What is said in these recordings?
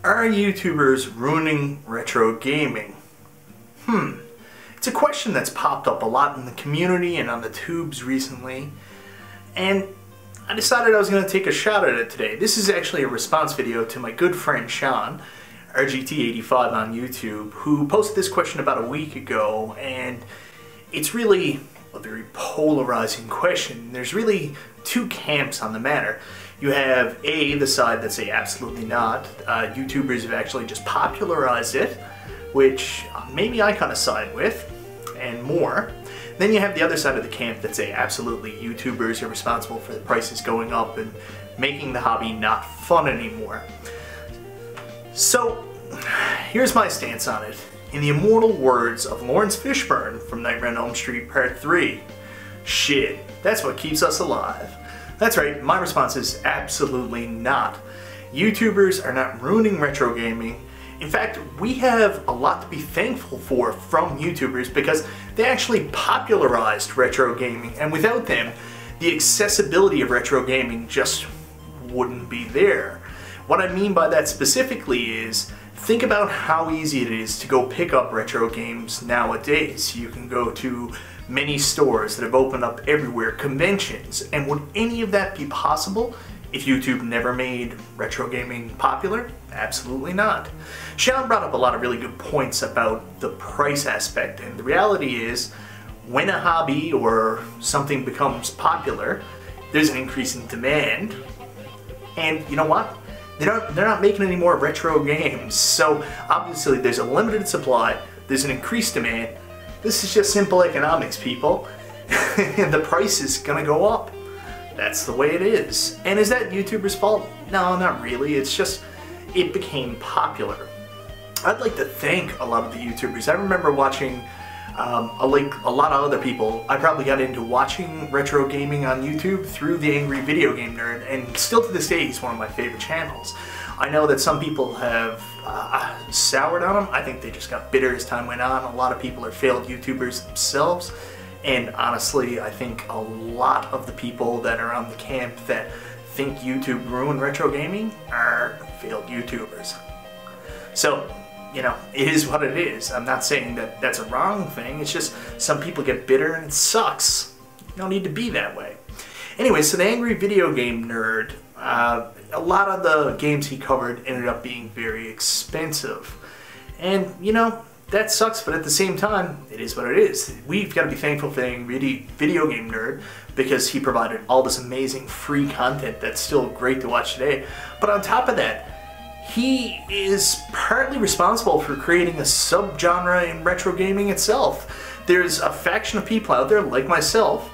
Are YouTubers ruining retro gaming? It's a question that's popped up a lot in the community and on the tubes recently, and I decided I was going to take a shot at it today. This is actually a response video to my good friend Shawn, RGT85 on YouTube, who posted this question about a week ago, and it's really a very polarizing question. There's really two camps on the matter. You have the side that say absolutely not. YouTubers have actually just popularized it, which maybe I kind of side with, and more. Then you have the other side of the camp that say absolutely YouTubers are responsible for the prices going up and making the hobby not fun anymore. So here's my stance on it. In the immortal words of Lawrence Fishburne from Nightmare on Elm Street Part 3, shit, that's what keeps us alive. That's right, my response is absolutely not. YouTubers are not ruining retro gaming. In fact, we have a lot to be thankful for from YouTubers because they actually popularized retro gaming, and without them, the accessibility of retro gaming just wouldn't be there. What I mean by that specifically is, think about how easy it is to go pick up retro games nowadays. You can go to many stores that have opened up everywhere, conventions, and would any of that be possible if YouTube never made retro gaming popular? Absolutely not. Shawn brought up a lot of really good points about the price aspect, and the reality is, when a hobby or something becomes popular, there's an increase in demand, and you know what? They're not making any more retro games, so obviously there's a limited supply, there's an increased demand. This is just simple economics, people. And the price is gonna go up. That's the way it is. And is that YouTubers' fault? No, not really. It's just, it became popular. I'd like to thank a lot of the YouTubers. I remember watching, like a lot of other people, I probably got into watching retro gaming on YouTube through the Angry Video Game Nerd, and still to this day he's one of my favorite channels. I know that some people have soured on him. I think they just got bitter as time went on. A lot of people are failed YouTubers themselves. And honestly, I think a lot of the people that are on the camp that think YouTube ruined retro gaming are failed YouTubers. So, you know, it is what it is. I'm not saying that that's a wrong thing. It's just some people get bitter and it sucks. You don't need to be that way. Anyway, so the Angry Video Game Nerd, a lot of the games he covered ended up being very expensive. And, you know, that sucks, but at the same time, it is what it is. We've got to be thankful for the Angry Video Game Nerd because he provided all this amazing free content that's still great to watch today. But on top of that, he is partly responsible for creating a subgenre in retro gaming itself. There's a faction of people out there, like myself,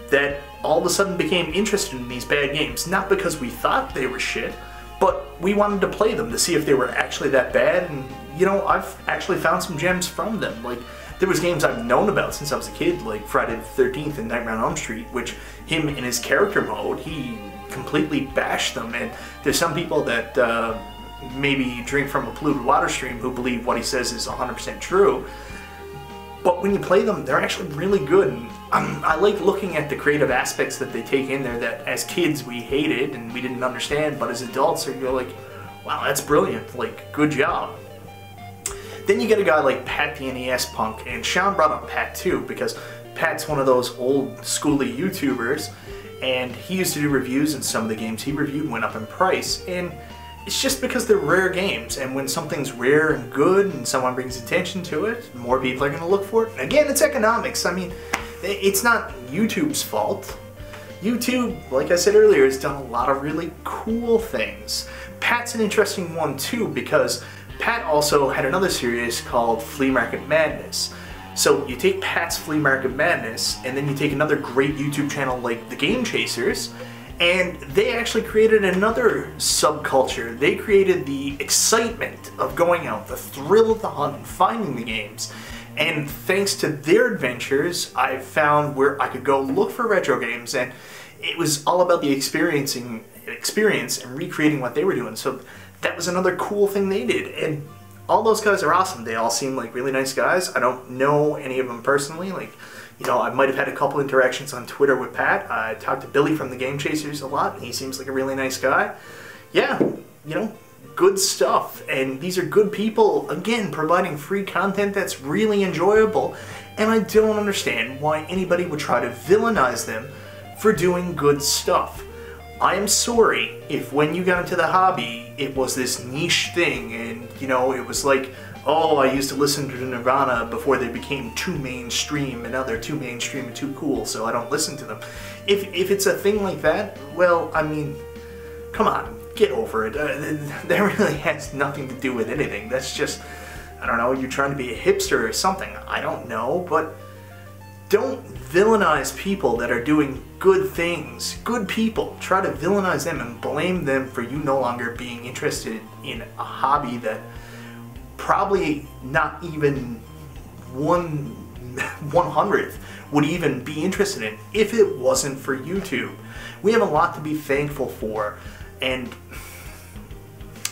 that all of a sudden became interested in these bad games, not because we thought they were shit, but we wanted to play them to see if they were actually that bad, and you know, I've actually found some gems from them. Like, there was games I've known about since I was a kid, like Friday the 13th and Nightmare on Elm Street, which him in his character mode, he completely bashed them, and there's some people that maybe drink from a polluted water stream who believe what he says is 100% true. But when you play them, they're actually really good. And I like looking at the creative aspects that they take in there that as kids we hated and we didn't understand, but as adults you're like, wow, that's brilliant, like, good job. Then you get a guy like Pat the NES Punk, and Shawn brought up Pat too, because Pat's one of those old schooly YouTubers, and he used to do reviews, and some of the games he reviewed went up in price, and it's just because they're rare games, and when something's rare and good and someone brings attention to it, more people are going to look for it. And again, it's economics. I mean, it's not YouTube's fault. YouTube, like I said earlier, has done a lot of really cool things. Pat's an interesting one too, because Pat also had another series called Flea Market Madness. So you take Pat's Flea Market Madness, and then you take another great YouTube channel like The Game Chasers, and they actually created another subculture. They created the excitement of going out, the thrill of the hunt, and finding the games. And thanks to their adventures, I found where I could go look for retro games, and it was all about the experience and recreating what they were doing. So that was another cool thing they did. And all those guys are awesome. They all seem like really nice guys. I don't know any of them personally. Like, you know, I might have had a couple interactions on Twitter with Pat. I talked to Billy from the Game Chasers a lot, and he seems like a really nice guy. Yeah, you know, good stuff, and these are good people, again, providing free content that's really enjoyable, and I don't understand why anybody would try to villainize them for doing good stuff. I am sorry if when you got into the hobby, it was this niche thing, and, you know, it was like, oh, I used to listen to Nirvana before they became too mainstream, and now they're too mainstream and too cool, so I don't listen to them. If it's a thing like that, well, I mean, come on, get over it. That really has nothing to do with anything. That's just, I don't know, you're trying to be a hipster or something. I don't know, but don't villainize people that are doing good things. Good people. Try to villainize them and blame them for you no longer being interested in a hobby that probably not even 1/100th would even be interested in if it wasn't for YouTube. We have a lot to be thankful for, and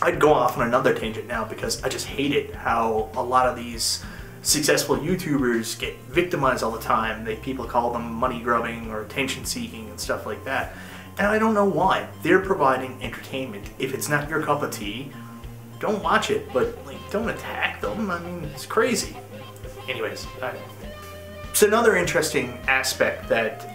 I'd go off on another tangent now because I just hate it how a lot of these successful YouTubers get victimized all the time. People call them money grubbing or attention seeking and stuff like that, and I don't know why. They're providing entertainment. If it's not your cup of tea, don't watch it, but like, don't attack them. I mean, it's crazy. Anyways, so another interesting aspect that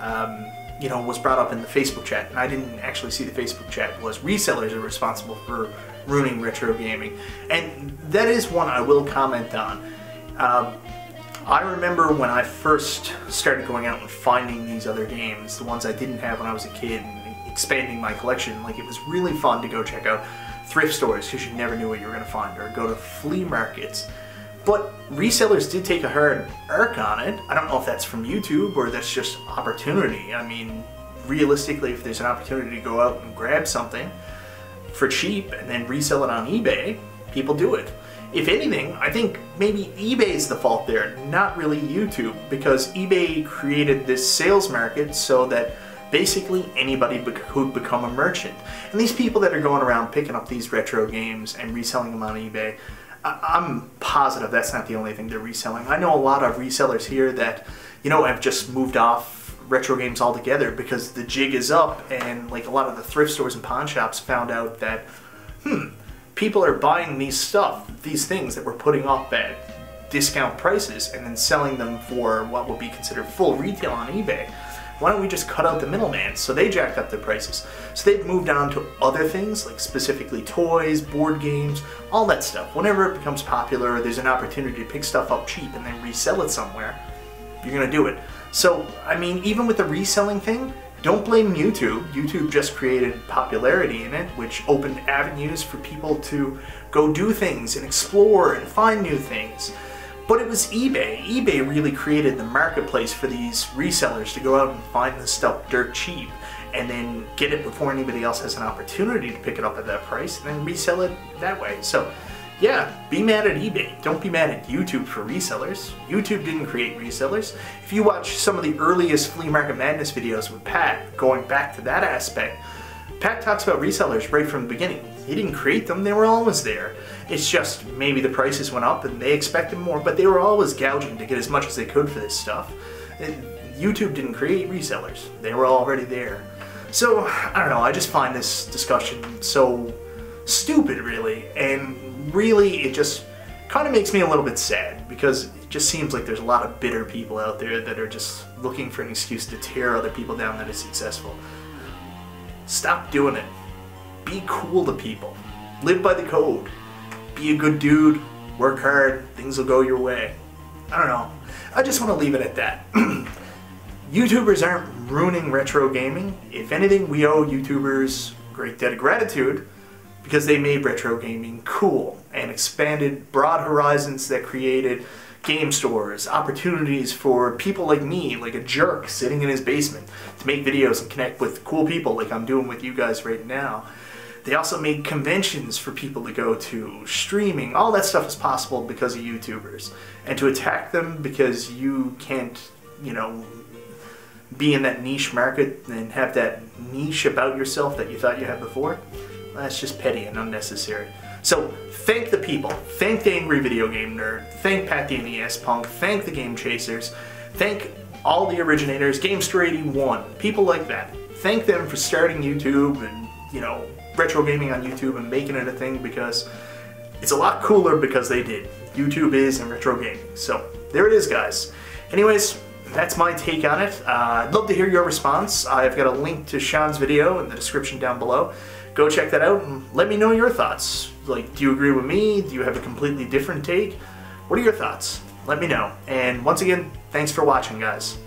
you know, was brought up in the Facebook chat, and I didn't actually see the Facebook chat, was resellers are responsible for ruining retro gaming, and that is one I will comment on. I remember when I first started going out and finding these other games, the ones I didn't have when I was a kid, and expanding my collection. Like, it was really fun to go check out thrift stores because you never knew what you were going to find, or go to flea markets. But resellers did take a hard arc on it. I don't know if that's from YouTube or that's just opportunity. I mean, realistically, if there's an opportunity to go out and grab something for cheap and then resell it on eBay, people do it. If anything, I think maybe eBay's the fault there, not really YouTube, because eBay created this sales market so that basically anybody could become a merchant. And these people that are going around picking up these retro games and reselling them on eBay, I'm positive that's not the only thing they're reselling. I know a lot of resellers here that, you know, have just moved off retro games altogether because the jig is up, and like a lot of the thrift stores and pawn shops found out that, people are buying these things that we're putting up at discount prices and then selling them for what would be considered full retail on eBay. Why don't we just cut out the middleman? So they jacked up their prices. So they've moved on to other things, like specifically toys, board games, all that stuff. Whenever it becomes popular, or there's an opportunity to pick stuff up cheap and then resell it somewhere, you're gonna do it. So, I mean, even with the reselling thing, don't blame YouTube. YouTube just created popularity in it, which opened avenues for people to go do things and explore and find new things. But it was eBay. eBay really created the marketplace for these resellers to go out and find this stuff dirt cheap and then get it before anybody else has an opportunity to pick it up at that price and then resell it that way. So yeah, be mad at eBay. Don't be mad at YouTube for resellers. YouTube didn't create resellers. If you watch some of the earliest Flea Market Madness videos with Pat, going back to that aspect, Pat talks about resellers right from the beginning. He didn't create them, they were always there. It's just maybe the prices went up and they expected more, but they were always gouging to get as much as they could for this stuff. YouTube didn't create resellers. They were already there. So, I don't know, I just find this discussion so stupid, really, and really it just kind of makes me a little bit sad, because it just seems like there's a lot of bitter people out there that are just looking for an excuse to tear other people down that are successful. Stop doing it. Be cool to people. Live by the code. Be a good dude. Work hard. Things will go your way. I don't know. I just want to leave it at that. YouTubers aren't ruining retro gaming. If anything, we owe YouTubers a great debt of gratitude, because they made retro gaming cool and expanded broad horizons that created game stores, opportunities for people like me, like a jerk sitting in his basement, to make videos and connect with cool people like I'm doing with you guys right now. They also made conventions for people to go to, streaming. All that stuff is possible because of YouTubers. And to attack them because you can't, you know, be in that niche market and have that niche about yourself that you thought you had before, that's just petty and unnecessary. So thank the people, thank the Angry Video Game Nerd, thank Pat the NES Punk, thank the Game Chasers, thank all the originators, GameStar81, people like that. Thank them for starting YouTube and, you know, retro gaming on YouTube and making it a thing, because it's a lot cooler because they did. YouTube is and retro gaming. So there it is, guys. Anyways, that's my take on it. I'd love to hear your response. I've got a link to Shawn's video in the description down below. Go check that out and let me know your thoughts. Like, do you agree with me? Do you have a completely different take? What are your thoughts? Let me know. And once again, thanks for watching, guys.